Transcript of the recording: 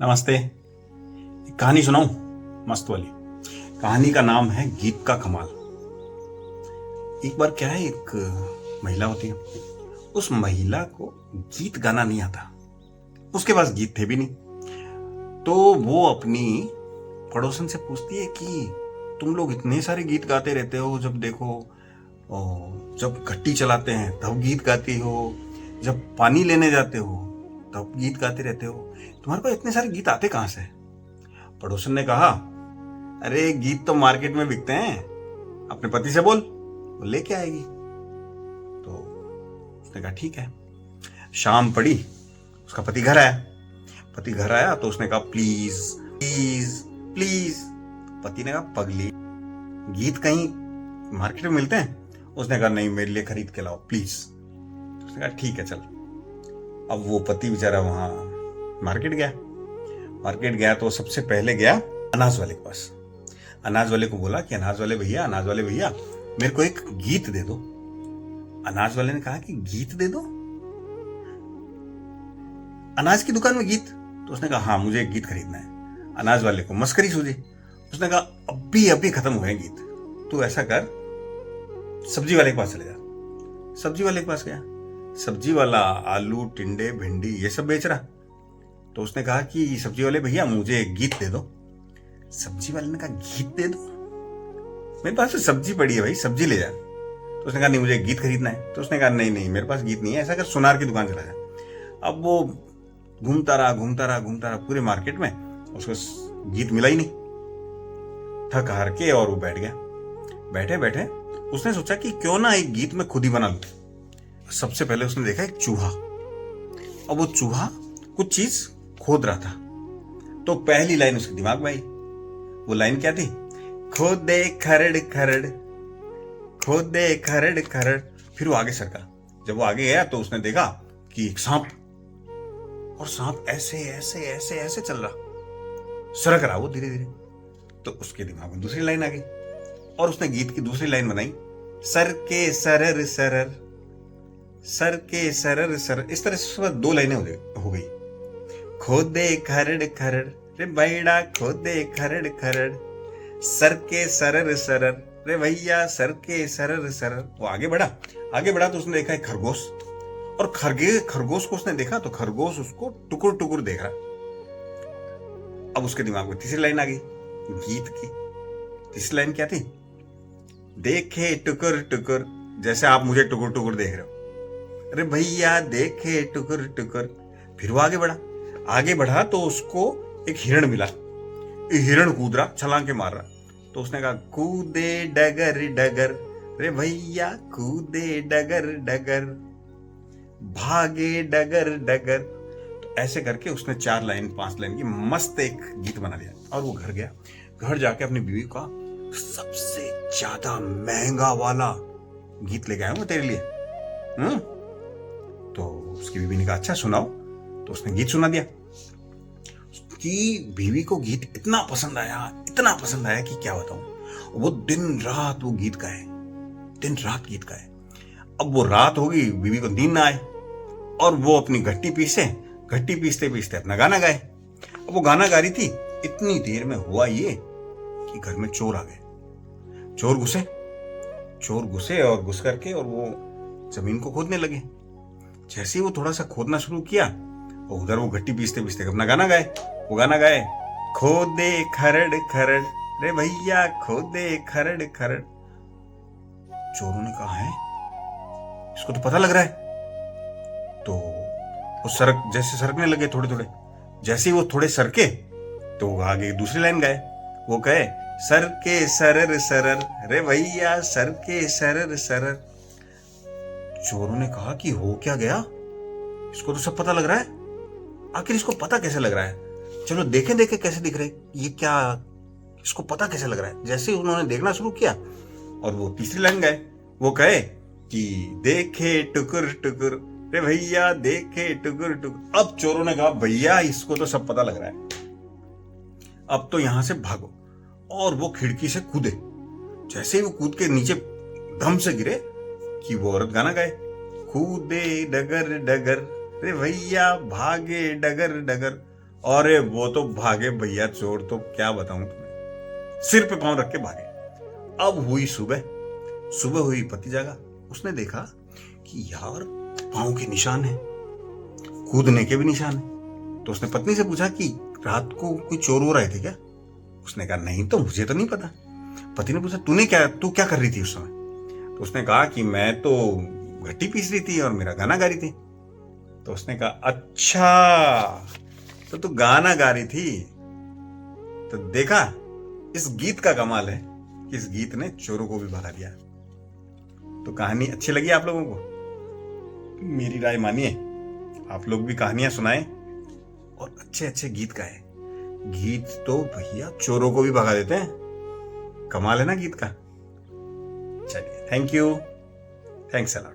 नमस्ते। एक कहानी सुनाऊं, मस्त वाली। कहानी का नाम है गीत का कमाल। एक बार क्या है, एक महिला होती है। उस महिला को गीत गाना नहीं आता, उसके पास गीत थे भी नहीं। तो वो अपनी पड़ोसन से पूछती है कि तुम लोग इतने सारे गीत गाते रहते हो, जब देखो जब घट्टी चलाते हैं तब गीत गाती हो, जब पानी लेने जाते हो तब गीत गाते रहते हो, तुम्हारे पास इतने सारे गीत आते कहां से? पड़ोसन ने कहा, अरे गीत तो मार्केट में बिकते हैं, अपने पति से बोल, वो लेके आएगी। तो उसने कहा ठीक है। शाम पड़ी, उसका पति घर आया। पति घर आया तो उसने कहा प्लीज प्लीज प्लीज। पति ने कहा पगली, गीत कहीं मार्केट में मिलते हैं? उसने कहा नहीं, मेरे लिए खरीद के लाओ प्लीज। तो उसने कहा ठीक है चल। अब वो पति बेचारा वहां मार्केट गया। मार्केट गया तो सबसे पहले गया अनाज वाले के पास। अनाज वाले को बोला कि अनाज वाले भैया मेरे को एक गीत दे दो। अनाज वाले ने कहा कि गीत दे दो, अनाज की दुकान में गीत? तो उसने कहा हाँ, मुझे एक गीत खरीदना है। अनाज वाले को मस्करी सूझी। उसने कहा अभी खत्म हुए गीत, तू ऐसा कर, सब्जी वाले के पास चले जा। सब्जी वाले के पास गया। सब्जी वाला आलू, टिंडे, भिंडी ये सब बेच रहा। तो उसने कहा कि सब्जी वाले भैया मुझे एक गीत दे दो। सब्जी वाले ने कहा गीत दे दो, मेरे पास तो सब्जी पड़ी है भाई, सब्जी ले जा। तो उसने कहा नहीं, मुझे एक गीत खरीदना है। तो उसने कहा नहीं मेरे पास गीत नहीं है, ऐसा कर सुनार की दुकान चला जा। अब वो घूमता रहा पूरे मार्केट में, उसको गीत मिला ही नहीं। थक हार के और वो बैठ गया। बैठे बैठे उसने सोचा कि क्यों ना एक गीत में खुद ही बना लूं। सबसे पहले उसने देखा एक चूहा, और वो चूहा कुछ चीज खोद रहा था। तो पहली लाइन उसके दिमाग में आई। वो लाइन क्या थी? खोदे खरड़ खरड़, खोदे खरड़ खरड़। फिर वो आगे सरका। जब वो आगे गया तो उसने देखा कि एक सांप, और सांप ऐसे ऐसे ऐसे ऐसे चल रहा, सरक रहा वो धीरे धीरे। तो उसके दिमाग में दूसरी लाइन आ गई, और उसने गीत की दूसरी लाइन बनाई, सर के सरर सरर, सर के सरर सरर। इस तरह से दो लाइनें हो गई। खोदे खरड़ खरड़ रे बैड़ा, खोदे खरड़ खरड़, सर के सरर सरर रे भैया, सर के सरर सरर। वो आगे बढ़ा तो उसने देखा एक खरगोश, और खरगोश को उसने देखा तो खरगोश उसको टुकुर टुकुर देख रहा। अब उसके दिमाग में तीसरी लाइन आ गई गीत की। तीसरी लाइन क्या थी? देखे टुकुर टुकुर, जैसे आप मुझे टुकुर टुकुर देख रहे हो, अरे भैया देखे टुकुर टुकुर। फिर वो आगे बढ़ा तो उसको एक हिरण मिला। हिरण कूद रहा, छलांग के मार रहा। तो उसने कहा कूदे डगर डगर रे भैया, कूदे डगर डगर, भागे डगर डगर। तो ऐसे करके उसने 4 लाइन 5 लाइन की मस्त एक गीत बना लिया। और वो घर गया। घर जाके अपनी बीवी का सबसे ज्यादा महंगा वाला गीत लेके आया हूं तेरे लिए। तो उसकी बीवी ने कहा अच्छा सुनाओ। तो उसने गीत सुना दिया। उसकी बीवी को गीत इतना पसंद आया कि क्या बताऊं। वो दिन रात वो गीत गाए, दिन रात गीत गाए। अब वो रात होगी, बीवी को नींद ना आए, और वो अपनी घट्टी पीसते पीसते अपना गाना गाए। अब वो गाना गा रही थी, इतनी देर में हुआ ये कि घर में चोर आ गए। चोर घुसे और घुस करके और वो जमीन को खोदने लगे। जैसे ही वो थोड़ा सा खोदना शुरू किया, और उधर वो घट्टी पीसते पीसते अपना गाना गाए। वो गाना गाए, खोदे खरड़ खरड़ रे भैया, खोदे खरड़ खरड़। चोरों ने कहा है, इसको तो पता लग रहा है। तो वो जैसे सरकने लगे थोड़े थोड़े। जैसे ही वो थोड़े सरके तो वो आगे दूसरी लाइन गाए। वो कहे सर के सरर सरर रे भैया, सर के सरर सरर। चोरों ने कहा कि हो क्या गया, इसको तो सब पता लग रहा है, आखिर इसको पता कैसे लग रहा है? चलो देखे कैसे दिख रहे, ये क्या, इसको पता कैसे लग रहा है? जैसे ही उन्होंने देखना शुरू किया और वो तीसरी लाइन गए, वो कहे कि देखे टुकुर टुकुर रे भैया, देखे टुकुर टुकुर। अब चोरों ने कहा भैया इसको तो सब पता लग रहा है, अब तो यहां से भागो। और वो खिड़की से कूदे। जैसे ही वो कूद के नीचे धम से गिरे कि वो औरत गाना गाए, कूदे डगर डगर रे भैया, भागे डगर डगर। अरे वो तो भागे भैया चोर, तो क्या बताऊं तुम्हें, सिर पे पांव रख के भागे। अब हुई सुबह, सुबह हुई, पति जागा, उसने देखा कि यार पांव के निशान है, कूदने के भी निशान है। तो उसने पत्नी से पूछा कि रात को कोई चोर हो रहे थे क्या? उसने कहा नहीं तो मुझे तो नहीं पता। पति ने पूछा तू क्या कर रही थी उस समय? तो उसने कहा कि मैं तो घट्टी पीस रही थी और मेरा गाना गा रही थी। तो उसने कहा अच्छा, तो तू गाना गा रही थी। तो देखा, इस गीत का कमाल है कि इस गीत ने चोरों को भी भगा दिया। तो कहानी अच्छी लगी आप लोगों को? मेरी राय मानिए, आप लोग भी कहानियां सुनाएं और अच्छे अच्छे गीत गाएं। गीत तो भैया चोरों को भी भगा देते हैं। कमाल है ना गीत का। चलिए, thank you, thanks a lot.